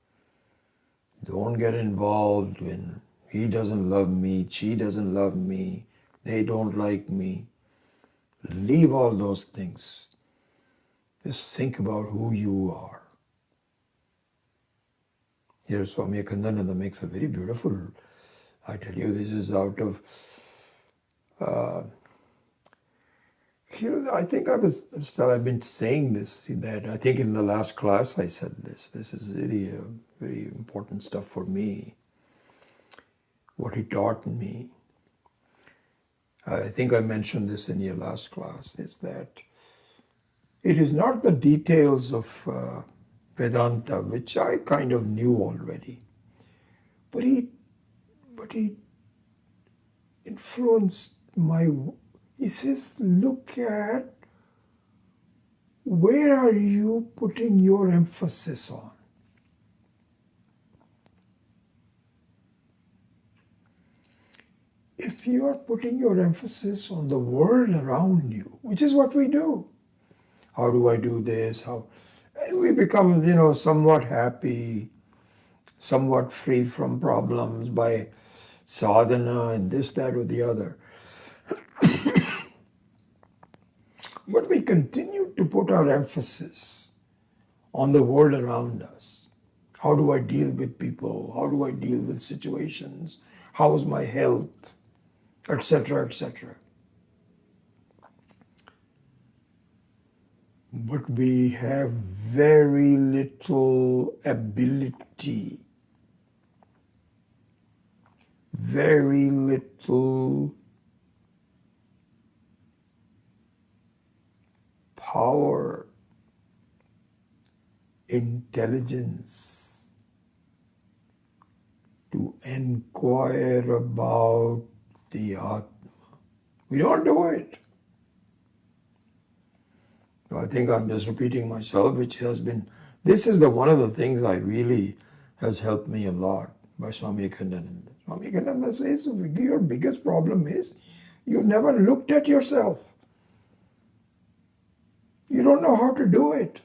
Don't get involved when he doesn't love me, she doesn't love me, they don't like me. Leave all those things. Just think about who you are. Here Swami Akhandananda makes a very beautiful, I tell you, this is out of, I think I've been saying this, that I think in the last class I said this. This is really very important stuff for me. What he taught me. I think I mentioned this in your last class, is that it is not the details of Vedanta, which I kind of knew already, but he influenced he says, look at where are you putting your emphasis on. If you are putting your emphasis on the world around you, which is what we do, how do I do this? And we become, somewhat happy, somewhat free from problems by sadhana and this, that, or the other. But we continue to put our emphasis on the world around us. How do I deal with people? How do I deal with situations? How is my health? Etc., etc. But we have very little ability, very little power, intelligence to inquire about the Atma. We don't do it. I think I'm just repeating myself, which has been, this is one of the things I really has helped me a lot by Swami Akhandananda. Swami Akhandananda says, your biggest problem is you've never looked at yourself. You don't know how to do it.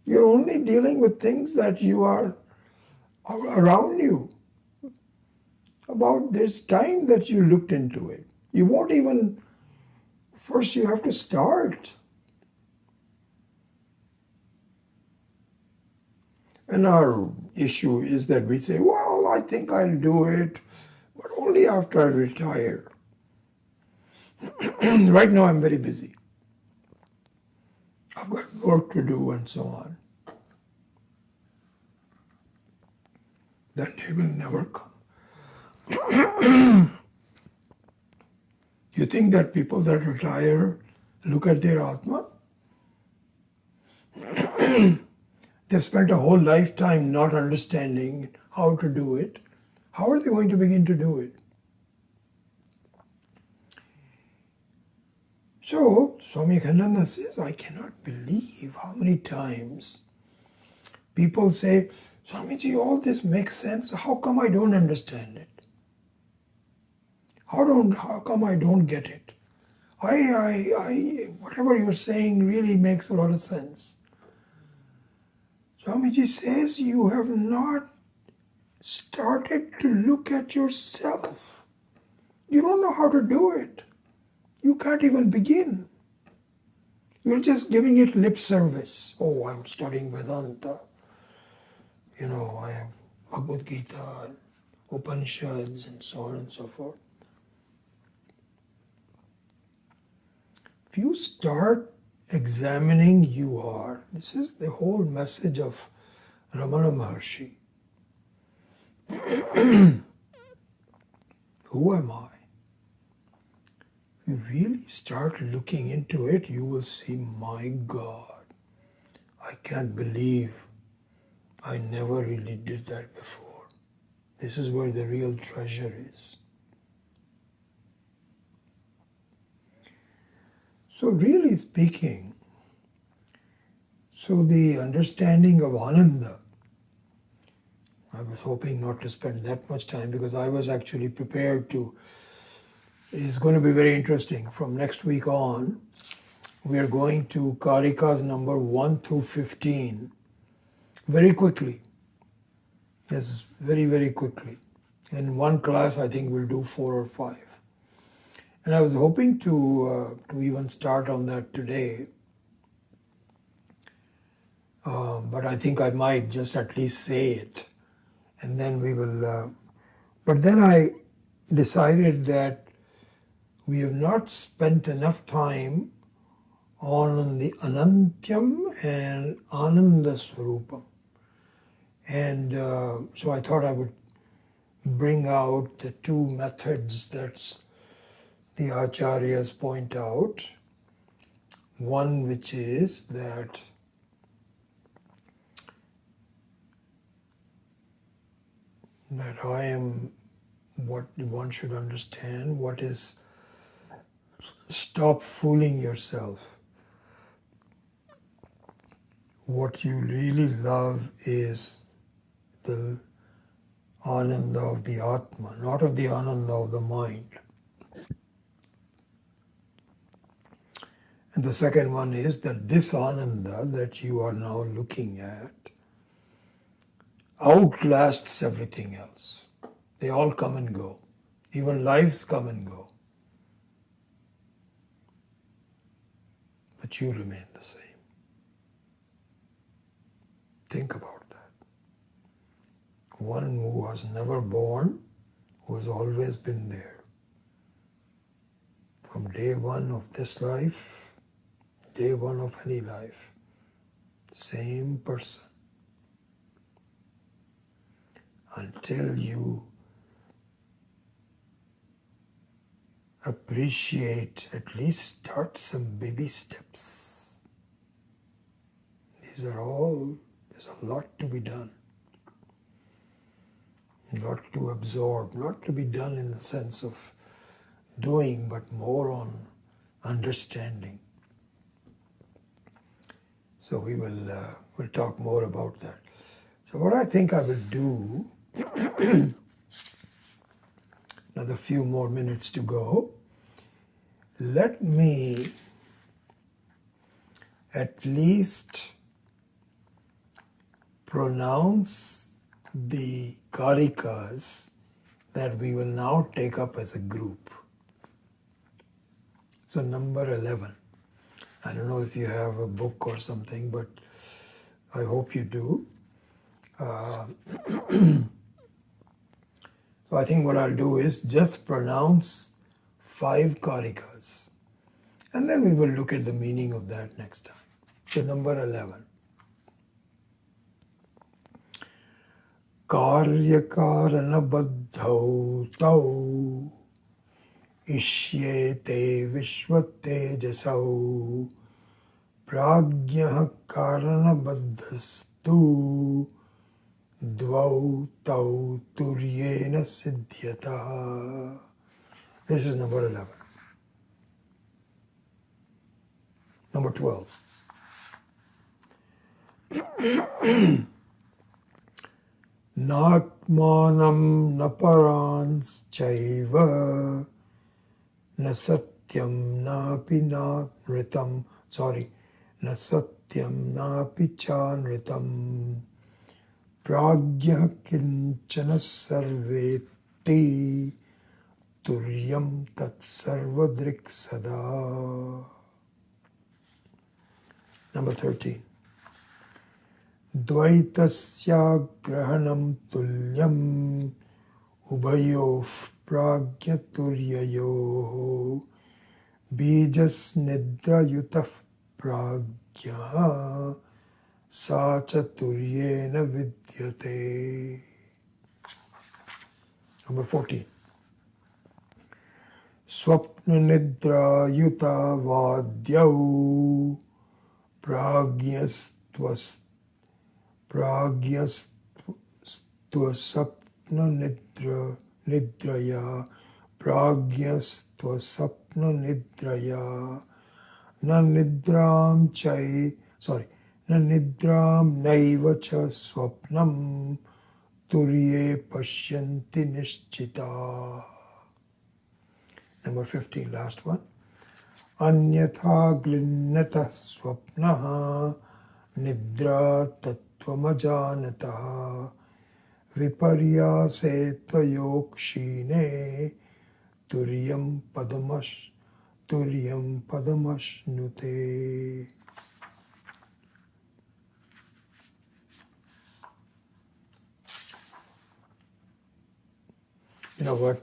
You're only dealing with things that you are around you. about this time that you looked into it. You won't even, first you have to start. And our issue is that we say, well, I think I'll do it, but only after I retire. Right now I'm very busy. I've got work to do and so on. That day will never come. You think that people that retire look at their Atma? They've spent a whole lifetime not understanding how to do it. How are they going to begin to do it? So, Swami Khananda says, I cannot believe how many times people say, Swamiji, all this makes sense. How come I don't understand it? How come I don't get it? Whatever you're saying really makes a lot of sense. Swamiji says you have not started to look at yourself. You don't know how to do it. You can't even begin. You're just giving it lip service. Oh, I'm studying Vedanta. I have Bhagavad Gita, and Upanishads, and so on and so forth. If you start examining you are, this is the whole message of Ramana Maharshi. Who am I? If you really start looking into it, you will see, my God, I can't believe I never really did that before. This is where the real treasure is. So really speaking, so the understanding of Ananda, I was hoping not to spend that much time because I was actually prepared to. It's going to be very interesting. From next week on, we are going to Karikas number 1 through 15 very quickly. Yes, very, very quickly. In one class, I think we'll do 4 or 5. And I was hoping to even start on that today. But I think I might just at least say it. And then we will. But then I decided that we have not spent enough time on the Anantyam and Ananda Swarupam. And so I thought I would bring out the two methods that the Acharyas point out. One which is that I am what one should understand, what is stop fooling yourself. What you really love is the Ananda of the Atma, not of the Ananda of the mind. And the second one is that this Ananda that you are now looking at outlasts everything else. They all come and go. Even lives come and go. But you remain the same. Think about that. One who was never born, who has always been there. From day one of this life, day one of any life, same person. Until you appreciate, at least start some baby steps. There's a lot to be done. A lot to absorb, not to be done in the sense of doing, but more on understanding. So we'll talk more about that. So what I think I will do, another few more minutes to go, let me at least pronounce the Karikas that we will now take up as a group. So number 11. I don't know if you have a book or something, but I hope you do. So I think what I'll do is just pronounce 5 Karikas. And then we will look at the meaning of that next time. So number 11. Karyakaranabaddhau tau ishyete vishvatejasau pragyah karanabadhastu dvau tau turyena siddhyata. This is number 11. Number 12. Natmanam naparans chaiva nasatyam napi nritam. Sorry, nasatyam napi chanritam pragya kinchana sarveti turyam tat sarvadrik sada. Number 13. Dvaitasya grahanam tulyam ubayof pragyaturyayo bijas nidayutaf pragya sachaturyena vidyate. Number 14. Swapna nidra yuta vadyau pragyastvasapna nidraya pragyastvasapna nidraya na nidram naiva cha swapnam turye pashyanti nishchita. Number 15, last one. Anyatha glinnata swapnaha nidra tatvamajanataha viparyaseta yokshine turyam padamashnute. You know what?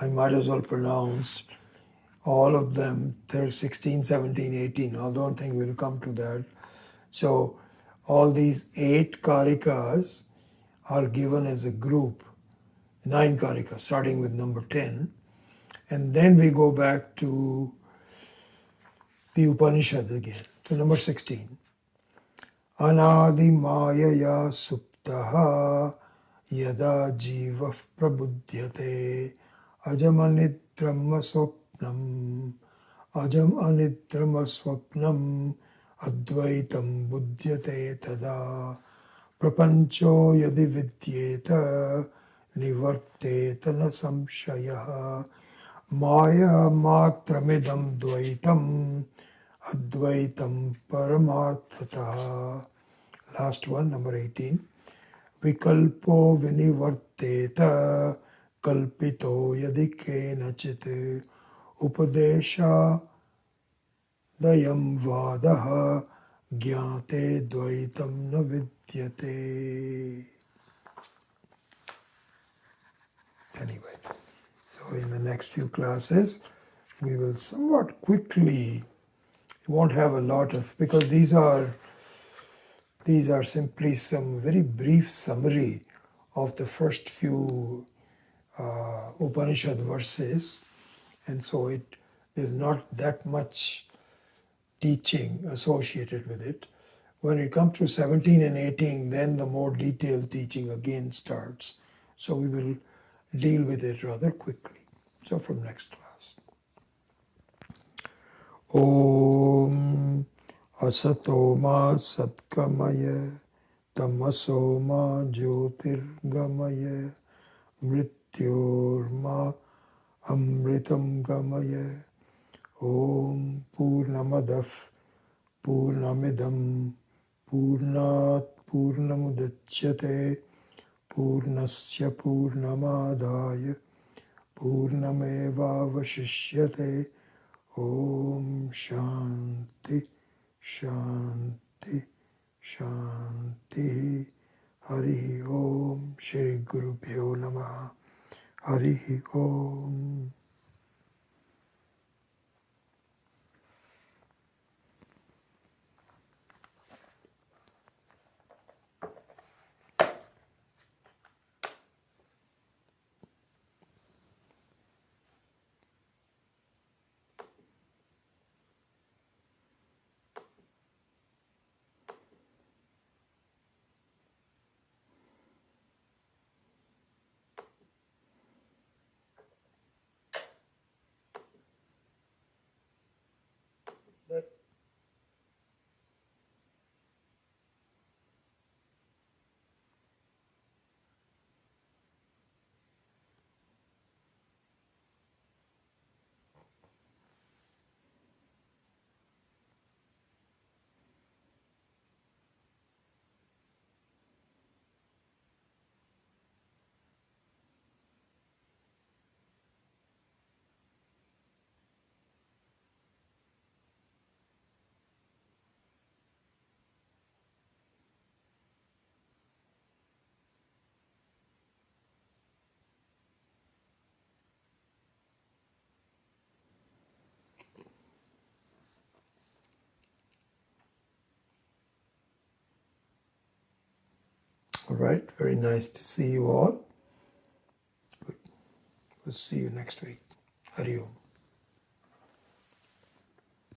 I might as well pronounce all of them. They're 16, 17, 18. I don't think we'll come to that. So all these 8 Karikas are given as a group. 9 Karikas, starting with number 10. And then we go back to the Upanishads again. So number 16. Anadi mayaya suptaha yada jiva prabudhyate ajam anidram swapnam advaitam buddhyate tada prapancho yadi vidyeta nivarteta na samshaya maya matramidam dvaitam advaitam paramarthata. Last one, number 18. Vikalpo vinivarteta kalpito yadi kenachit upadesha dayam vadaha gyate dvaitam na vidyate. Anyway, so in the next few classes we will somewhat quickly, we won't have a lot of, because these are simply some very brief summary of the first few Upanishad verses, and so there's not that much teaching associated with it. When it comes to 17 and 18, then the more detailed teaching again starts. So we will deal with it rather quickly. So from next class. Om Asato ma satkamaya tamaso ma jyotirgamaya mrityorma amritam gamaya. Om Purnamadav Purnamidam Purnat Purnamudachyate Purnasya Purnamadaya Purnameva Vashishyate. Om Shanti Shanti Shanti. Hari Om. Shri Guru Pyo Namaha. Hari Om. All right, very nice to see you all. Good. We'll see you next week. Hari Om.